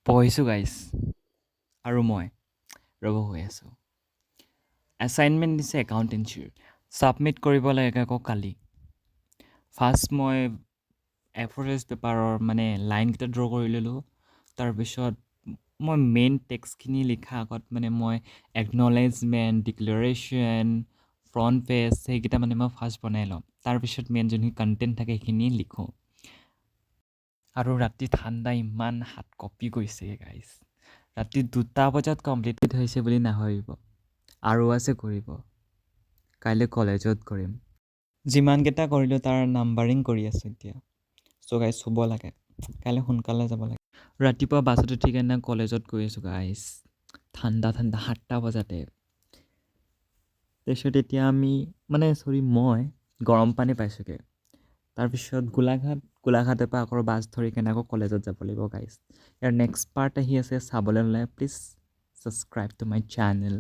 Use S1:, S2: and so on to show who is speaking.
S1: পঢ়িছোঁ গাইছ আৰু মই ৰ'ব হৈ আছোঁ এছাইনমেণ্ট দিছে একাউণ্টেঞ্চিৰ ছাবমিট কৰিব লাগে আকৌ কালি ফাৰ্ষ্ট মই এফৰেজ পেপাৰৰ মানে লাইনকেইটা ড্ৰ কৰি ল'লোঁ তাৰপিছত মই মেইন টেক্সটখিনি লিখা আগত মানে মই একনলেজমেণ্ট ডিক্লেৰেশ্যন ফ্ৰণ্ট পেজ সেইকেইটা মানে মই ফাৰ্ষ্ট বনাই ল'ম তাৰপিছত মেইন যোনখিনি কণ্টেণ্ট থাকে সেইখিনি লিখোঁ আৰু ৰাতি ঠাণ্ডা ইমান হাত কঁপি গৈছে গাইজ ৰাতি 2টা বজাত কমপ্লিট হৈছে বুলি নাভাবিব আৰু আছে কৰিব কাইলৈ কলেজত কৰিম যিমানকেইটা কৰিলোঁ তাৰ নাম্বাৰিং কৰি আছোঁ এতিয়া চ' গাইজ শুব লাগে কাইলৈ সোনকালে যাব লাগে ৰাতিপুৱা বাছত উঠি কেনে কলেজত গৈ আছোঁ গাইজ ঠাণ্ডা 7টা বজাতে তাৰপিছত এতিয়া আমি মই গৰম পানী পাইছোঁগৈ তাৰপিছত গোলাঘাটৰ পৰা আকৌ বাছ ধৰি কেনে আকৌ কলেজত যাব লাগিব গাইজ ইয়াৰ নেক্সট পাৰ্ট আহি আছে চাবলৈ হ'লে please subscribe to my channel